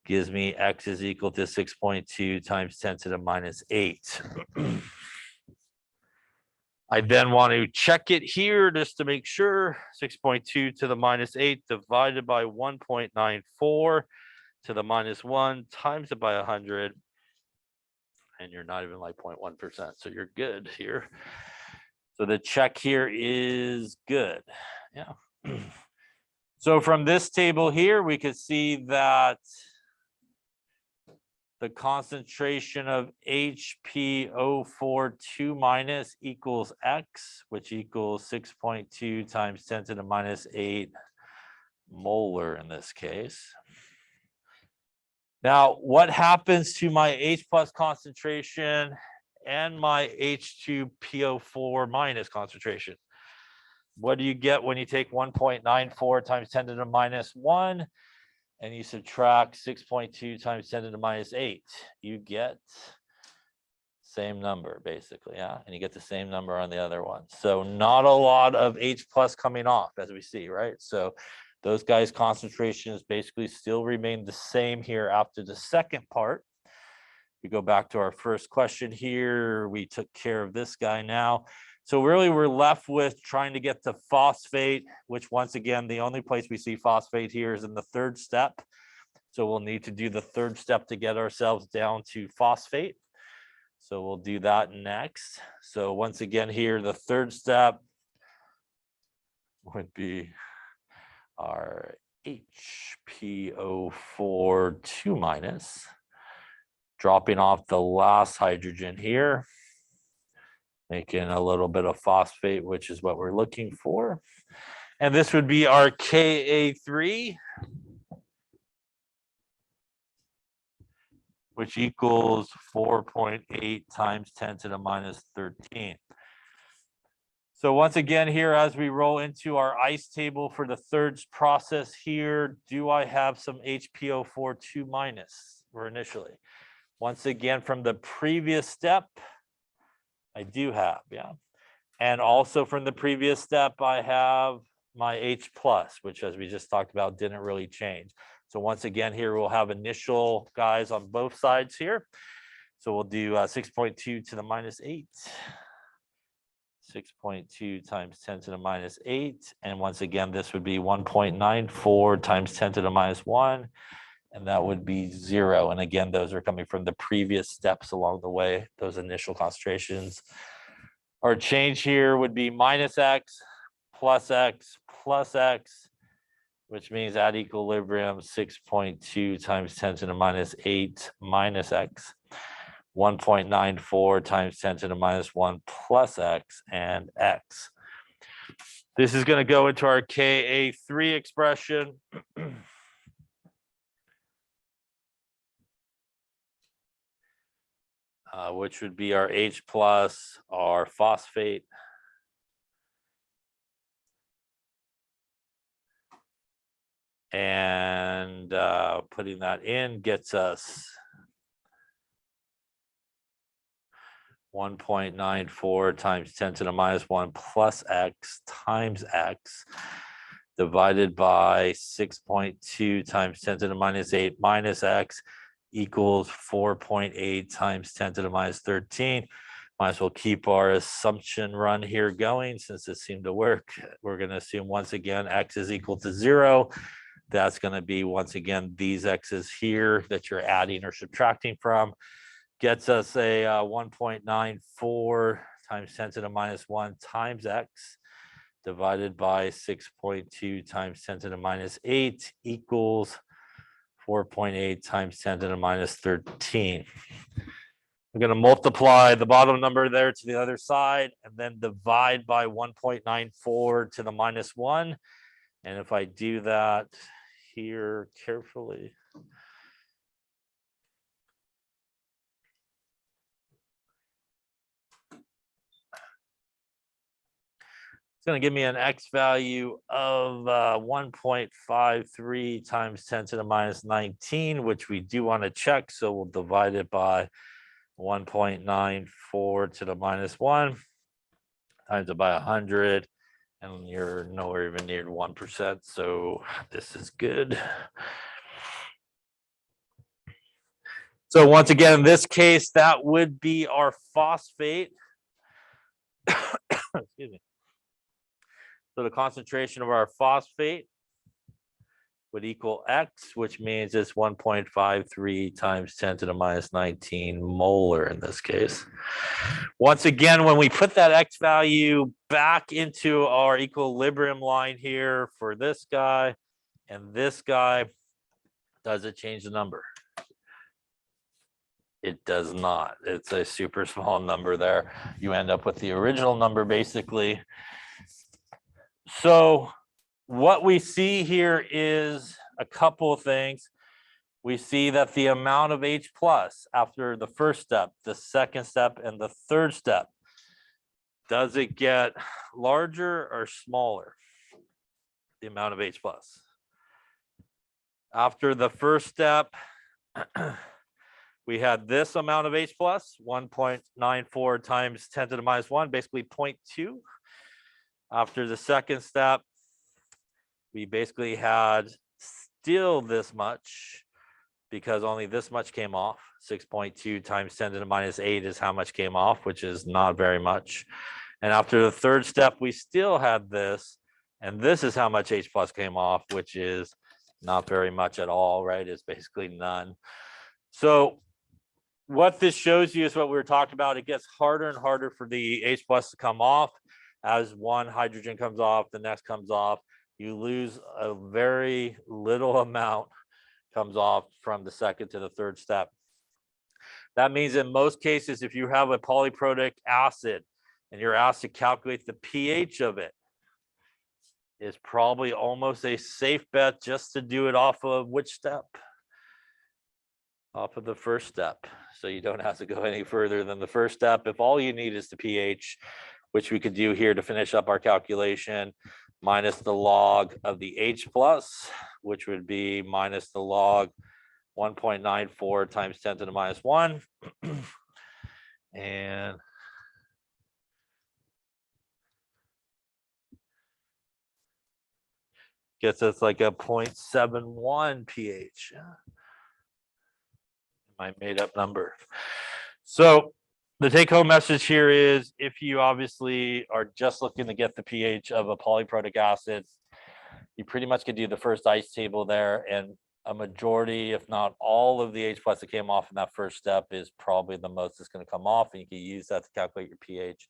Gives me X is equal to 6.2 times 10 to the minus 8. I then want to check it here just to make sure. 6.2 to the minus 8 divided by 1.94 to the minus 1 times it by 100. and you're not even like 0.1%. So you're good here. So the check here is good. Yeah. So from this table here, we could see that the concentration of HPO4 2- equals X, which equals 6.2 times 10 to the minus 8 molar in this case. Now, what happens to my H plus concentration and my H2PO4 minus concentration? What do you get when you take 1.94 times 10 to the minus 1 and you subtract 6.2 times 10 to the minus 8? You get same number basically, yeah, and you get the same number on the other one. So not a lot of H plus coming off, as we see, right? So those guys' concentrations basically still remain the same here after the second part. We go back to our first question here. We took care of this guy now. So really we're left with trying to get to phosphate, which once again, the only place we see phosphate here is in the third step. So we'll need to do the third step to get ourselves down to phosphate. So we'll do that next. So once again here, the third step would be our HPO4 2-, dropping off the last hydrogen here, making a little bit of phosphate, which is what we're looking for. And this would be our Ka3, which equals 4.8 times 10 to the minus 13. So once again here, as we roll into our ice table for the third process here, do I have some HPO4 2- or initially? Once again, from the previous step, I do have, yeah. And also from the previous step, I have my H plus, which as we just talked about, didn't really change. So once again, here we'll have initial guys on both sides here. So we'll do 6.2 to the minus 8. 6.2 times 10 to the minus 8. And once again, this would be 1.94 times 10 to the minus 1. And that would be 0. And again, those are coming from the previous steps along the way, those initial concentrations. Our change here would be minus X plus X plus X, which means at equilibrium, 6.2 times 10 to the minus 8 minus X. 1.94 times 10 to the minus 1 plus X and X. This is going to go into our Ka3 expression. Which would be our H plus, our phosphate. And putting that in gets us 1.94 times 10 to the minus 1 plus X times X divided by 6.2 times 10 to the minus 8 minus X equals 4.8 times 10 to the minus 13. Might as well keep our assumption run here going since it seemed to work. We're going to assume once again X is equal to 0. That's going to be once again these X's here that you're adding or subtracting from. Gets us a 1.94 times 10 to the minus 1 times X divided by 6.2 times 10 to the minus 8 equals 4.8 times 10 to the minus 13. I'm going to multiply the bottom number there to the other side and then divide by 1.94 to the minus 1. And if I do that here carefully, it's going to give me an X value of 1.53 times 10 to the minus 19, which we do want to check. So we'll divide it by 1.94 to the minus 1 times it by 100. And you're nowhere even near 1%. So this is good. So once again, in this case, that would be our phosphate. Excuse me. So the concentration of our phosphate would equal X, which means it's 1.53 times 10 to the minus 19 molar in this case. Once again, when we put that X value back into our equilibrium line here for this guy and this guy, does it change the number? It does not. It's a super small number there. You end up with the original number basically. So what we see here is a couple of things. We see that the amount of H plus after the first step, the second step, and the third step, does it get larger or smaller? The amount of H plus. After the first step, we had this amount of H plus, 1.94 times 10 to the minus 1, basically 0.2. After the second step, we basically had still this much because only this much came off. 6.2 times 10 to the minus 8 is how much came off, which is not very much. And after the third step, we still had this, and this is how much H plus came off, which is not very much at all, right? It's basically none. So what this shows you is what we were talking about. It gets harder and harder for the H plus to come off. As one hydrogen comes off, the next comes off. You lose a very little amount comes off from the second to the third step. That means in most cases, if you have a polyprotic acid and you're asked to calculate the pH of it, it's probably almost a safe bet just to do it off of which step? Off of the first step. So you don't have to go any further than the first step. If all you need is the pH, which we could do here to finish up our calculation, minus the log of the H plus, which would be minus the log 1.94 times 10 to the minus 1. And gets us like a 0.71 pH. My made up number. So the take home message here is if you obviously are just looking to get the pH of a polyprotic acid, you pretty much could do the first ice table there, and a majority, if not all of the H plus that came off in that first step is probably the most that's going to come off, and you can use that to calculate your pH.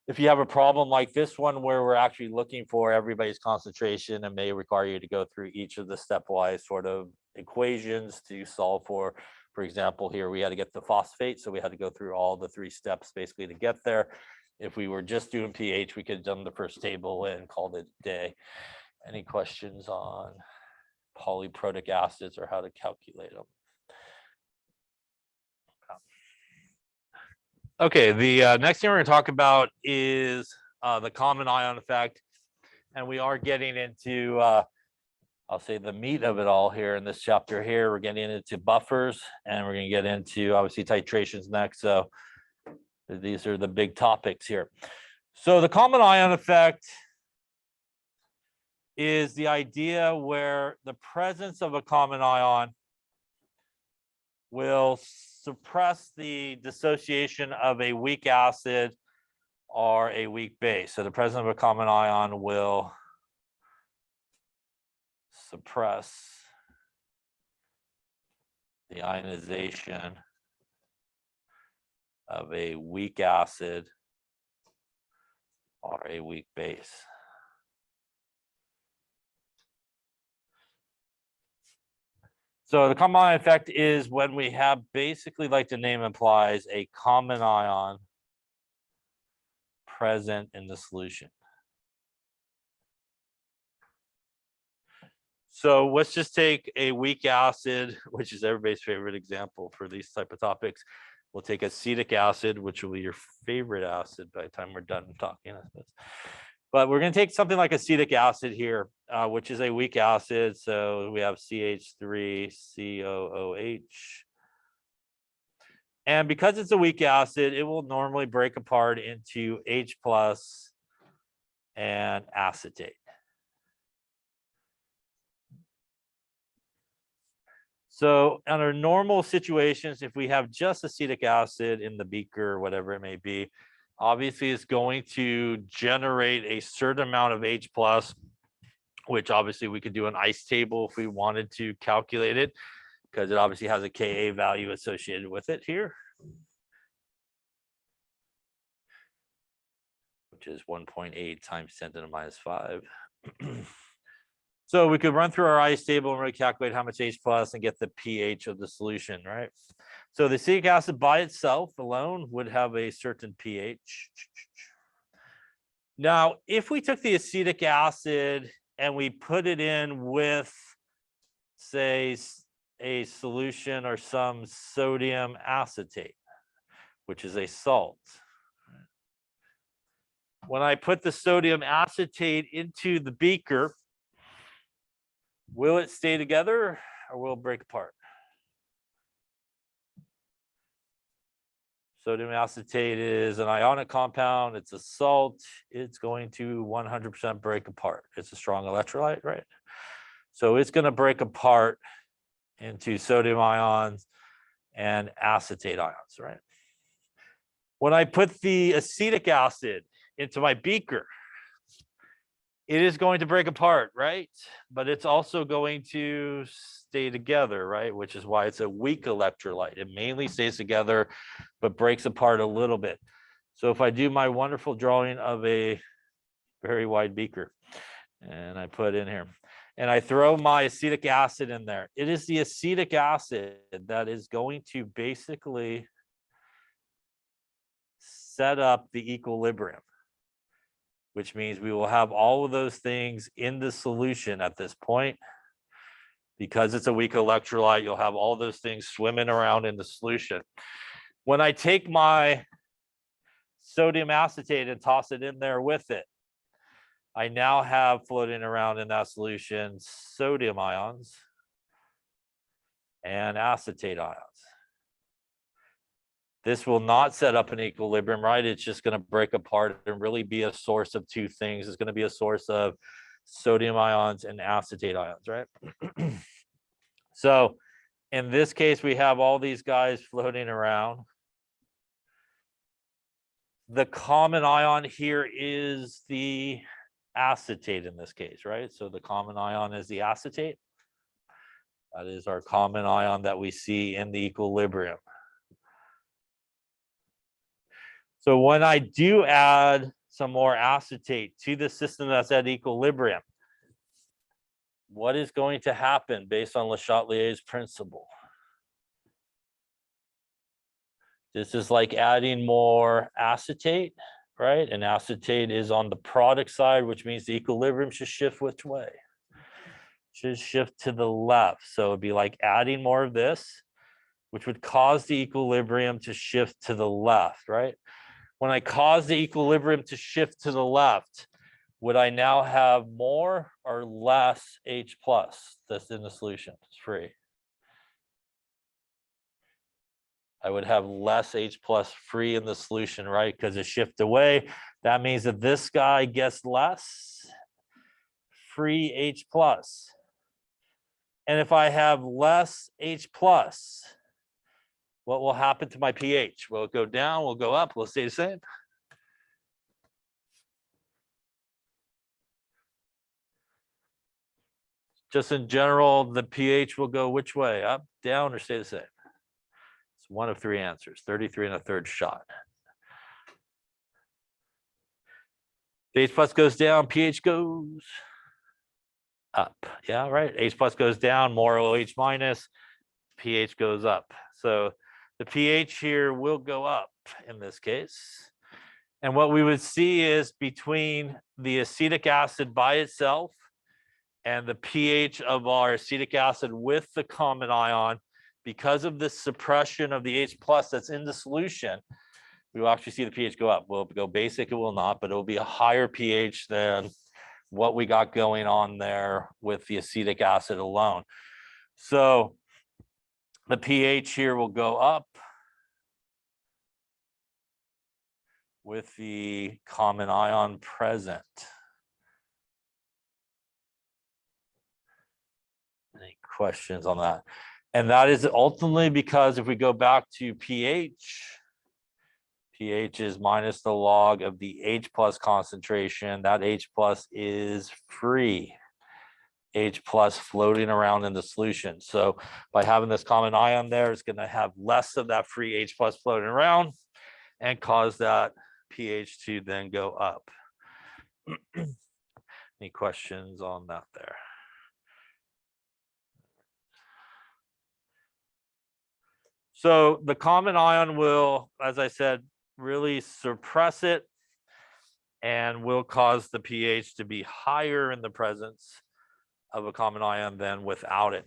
If you have a problem like this one where we're actually looking for everybody's concentration and may require you to go through each of the stepwise sort of equations to solve for example, here we had to get the phosphate, so we had to go through all the three steps basically to get there. If we were just doing pH, we could have done the first table and called it a day. Any questions on polyprotic acids or how to calculate them? Okay, the next thing we're going to talk about is the common ion effect, and we are getting into I'll say the meat of it all here in this chapter here. We're getting into buffers, and we're going to get into obviously titrations next. So these are the big topics here. So the common ion effect is the idea where the presence of a common ion will suppress the dissociation of a weak acid or a weak base. So the presence of a common ion will suppress the ionization of a weak acid or a weak base. So the common ion effect is when we have basically, like the name implies, a common ion present in the solution. So let's just take a weak acid, which is everybody's favorite example for these type of topics. We'll take acetic acid, which will be your favorite acid by the time we're done talking, I suppose. But we're going to take something like acetic acid here, which is a weak acid. So we have CH3COOH. And because it's a weak acid, it will normally break apart into H plus and acetate. So under normal situations, if we have just acetic acid in the beaker or whatever it may be, obviously it's going to generate a certain amount of H plus which obviously we could do an ice table if we wanted to calculate it, because it obviously has a Ka value associated with it here, which is 1.8 times 10 to the minus 5. So we could run through our ice table and really calculate how much H plus and get the pH of the solution, right? So the acetic acid by itself alone would have a certain pH. Now, if we took the acetic acid and we put it in with, say, a solution or some sodium acetate, which is a salt. When I put the sodium acetate into the beaker, will it stay together or will it break apart? Sodium acetate is an ionic compound. It's a salt. It's going to 100% break apart. It's a strong electrolyte, right? So it's going to break apart into sodium ions and acetate ions, right? When I put the acetic acid into my beaker, it is going to break apart, right? But it's also going to stay together, right? Which is why it's a weak electrolyte. It mainly stays together, but breaks apart a little bit. So if I do my wonderful drawing of a very wide beaker, and I put in here, and I throw my acetic acid in there, it is the acetic acid that is going to basically set up the equilibrium, which means we will have all of those things in the solution at this point. Because it's a weak electrolyte, you'll have all those things swimming around in the solution. When I take my sodium acetate and toss it in there with it, I now have floating around in that solution sodium ions and acetate ions. This will not set up an equilibrium, right? It's just going to break apart and really be a source of two things. It's going to be a source of sodium ions and acetate ions, right? So in this case, we have all these guys floating around. The common ion here is the acetate in this case, right? So the common ion is the acetate. That is our common ion that we see in the equilibrium. So when I do add some more acetate to the system that's at equilibrium, what is going to happen based on Le Chatelier's principle? This is like adding more acetate, right? And acetate is on the product side, which means the equilibrium should shift which way? Should shift to the left. So it'd be like adding more of this, which would cause the equilibrium to shift to the left, right? When I cause the equilibrium to shift to the left, would I now have more or less H plus that's in the solution? It's free. I would have less H plus free in the solution, right? Because it shifted away. That means that this guy gets less free H plus. And if I have less H plus, what will happen to my pH? Will it go down? Will it go up? Will it stay the same? Just in general, the pH will go which way? Up, down, or stay the same? It's one of three answers, 33 1/3 shot. H plus goes down, pH goes up. Yeah, right. H plus goes down, more OH minus, pH goes up. So the pH here will go up in this case. And what we would see is between the acetic acid by itself and the pH of our acetic acid with the common ion, because of this suppression of the H plus that's in the solution, we will actually see the pH go up. Will it go basic? It will not, but it will be a higher pH than what we got going on there with the acetic acid alone. So the pH here will go up with the common ion present. Any questions on that? And that is ultimately because if we go back to pH, pH is minus the log of the H plus concentration. That H plus is free. H plus floating around in the solution. So by having this common ion there, it's going to have less of that free H plus floating around and cause that pH to then go up. Any questions on that there? So the common ion will, as I said, really suppress it and will cause the pH to be higher in the presence of a common ion than without it.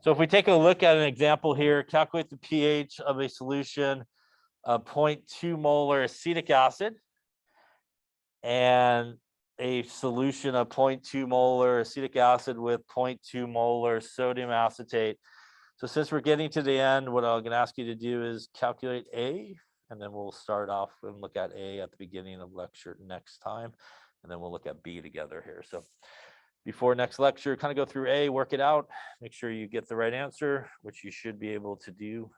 So if we take a look at an example here, calculate the pH of a solution of 0.2 molar acetic acid and a solution of 0.2 molar acetic acid with 0.2 molar sodium acetate. So since we're getting to the end, what I'm going to ask you to do is calculate A, and then we'll start off and look at A at the beginning of lecture next time, and then we'll look at B together here. So before next lecture, kind of go through A, work it out, make sure you get the right answer, which you should be able to do,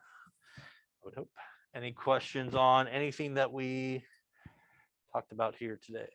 I would hope. Any questions on anything that we talked about here today?